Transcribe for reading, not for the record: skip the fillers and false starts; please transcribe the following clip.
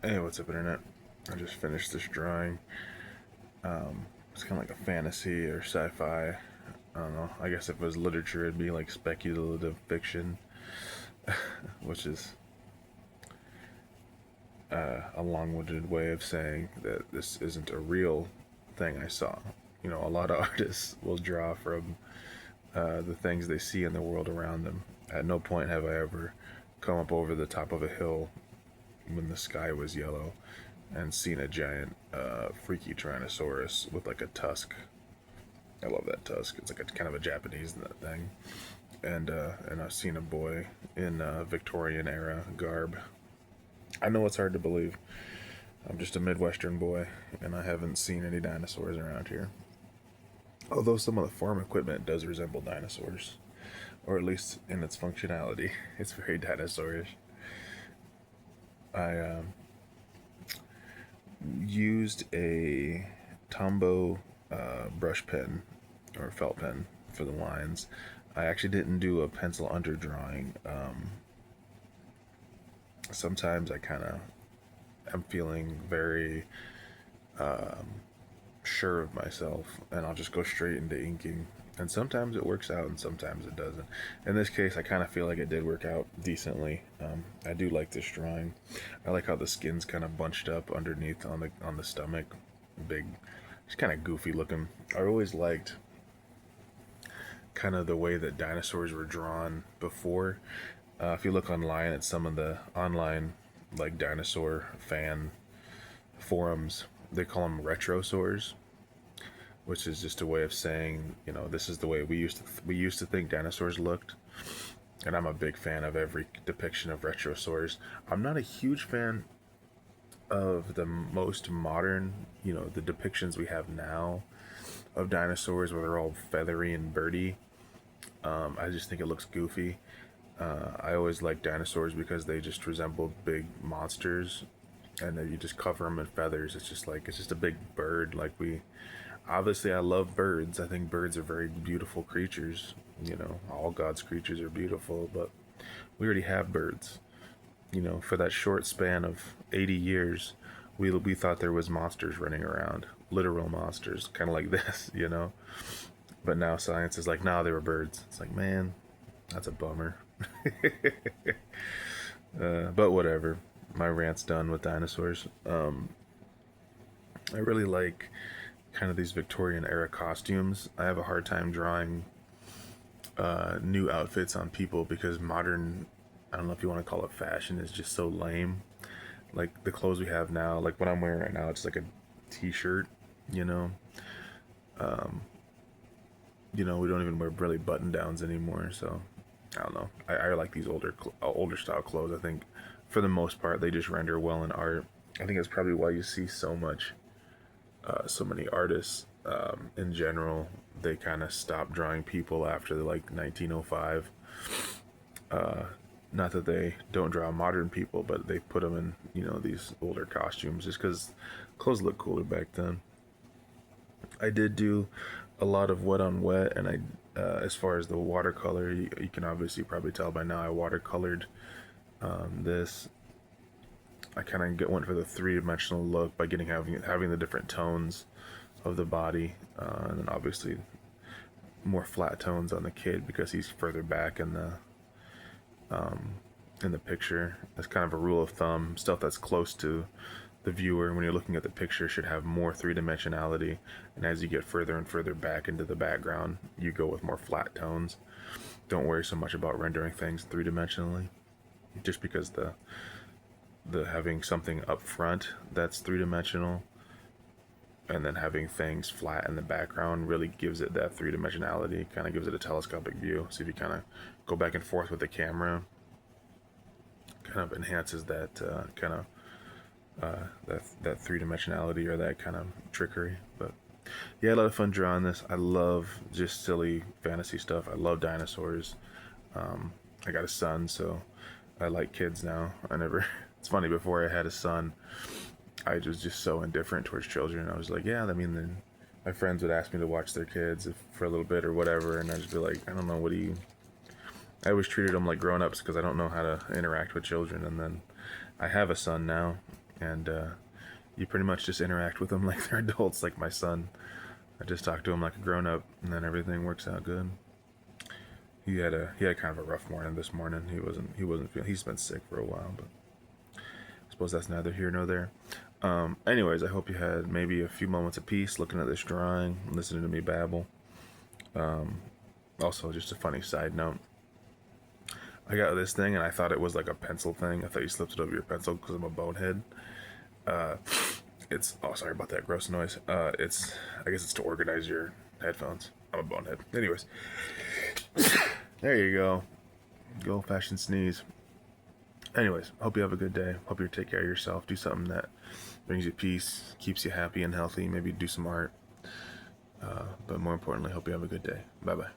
Hey, what's up, internet? I just finished this drawing. It's kind of like a fantasy or sci-fi. I don't know. I guess if it was literature, it'd be like speculative fiction, which is a long-winded way of saying that this isn't a real thing I saw. You know, a lot of artists will draw from the things they see in the world around them. At no point have I ever come up over the top of a hill when the sky was yellow and seen a giant freaky tyrannosaurus with like a tusk. I love that tusk. It's like a kind of a Japanese thing. And I've seen a boy in Victorian era garb. I know it's hard to believe. I'm just a Midwestern boy, and I haven't seen any dinosaurs around here. Although some of the farm equipment does resemble dinosaurs, or at least in its functionality, it's very dinosaurish. I used a Tombow brush pen or felt pen for the lines. I actually didn't do a pencil underdrawing. Sometimes I kind of am feeling very sure of myself, and I'll just go straight into inking. And sometimes it works out, and sometimes it doesn't. In this case, I kind of feel like it did work out decently. I do like this drawing. I like how the skin's kind of bunched up underneath on the stomach, big, it's kind of goofy looking. I always liked kind of the way that dinosaurs were drawn before. If you look online at some of the online like dinosaur fan forums, they call them retrosaurs, which is just a way of saying, you know, this is the way we used to think dinosaurs looked. And I'm a big fan of every depiction of retrosaurs. I'm not a huge fan of the most modern, you know, the depictions we have now of dinosaurs where they're all feathery and birdy. I just think it looks goofy. I always like dinosaurs because they just resemble big monsters, and then you just cover them in feathers. It's just a big bird. Like we, obviously, I love birds. I think birds are very beautiful creatures. You know, all God's creatures are beautiful, but we already have birds. You know, for that short span of 80 years, we thought there was monsters running around, literal monsters, kind of like this. You know, but now science is like, nah, they were birds. It's like, man, that's a bummer. But whatever. My rant's done with dinosaurs. I really like kind of these Victorian era costumes. I have a hard time drawing new outfits on people because modern, I don't know if you want to call it fashion, is just so lame. Like the clothes we have now, like what I'm wearing right now, it's like a t-shirt, you know. You know, we don't even wear really button downs anymore, so I don't know. I like these older style clothes. I think for the most part they just render well in art. I think that's probably why you see so many artists in general. They kind of stopped drawing people after like 1905. Not that they don't draw modern people, but they put them in, you know, these older costumes just because clothes look cooler back then. I did do a lot of wet on wet, and as far as the watercolor, you can obviously probably tell by now I watercolored this. I kind of went for the three-dimensional look by having the different tones of the body, and then obviously more flat tones on the kid because he's further back in the picture. That's kind of a rule of thumb. Stuff that's close to the viewer when you're looking at the picture should have more three-dimensionality, and as you get further and further back into the background, you go with more flat tones. Don't worry so much about rendering things three-dimensionally, just because the having something up front that's three-dimensional and then having things flat in the background really gives it that three-dimensionality, kind of gives it a telescopic view. So if you kind of go back and forth with the camera, kind of enhances that that three-dimensionality or that kind of trickery. But yeah, a lot of fun drawing this. I love just silly fantasy stuff. I love dinosaurs. I got a son, so I like kids now. I never it's funny, before I had a son, I was just so indifferent towards children. I was like, yeah, I mean, then my friends would ask me to watch their kids for a little bit or whatever, and I'd just be like, I don't know, what do you, I always treated them like grown-ups because I don't know how to interact with children. And then I have a son now, and you pretty much just interact with them like they're adults, like my son. I just talk to him like a grown up, and then everything works out good. He had kind of a rough morning this morning. He wasn't feeling. He's been sick for a while, but I suppose that's neither here nor there. Anyways, I hope you had maybe a few moments of peace looking at this drawing, listening to me babble. Also, just a funny side note. I got this thing and I thought it was like a pencil thing. I thought you slipped it over your pencil because I'm a bonehead. It's sorry about that gross noise. I guess it's to organize your headphones. I'm a bonehead. Anyways, there you go. Good old-fashioned sneeze. Anyways, hope you have a good day. Hope you take care of yourself. Do something that brings you peace, keeps you happy and healthy. Maybe do some art. But more importantly, hope you have a good day. Bye-bye.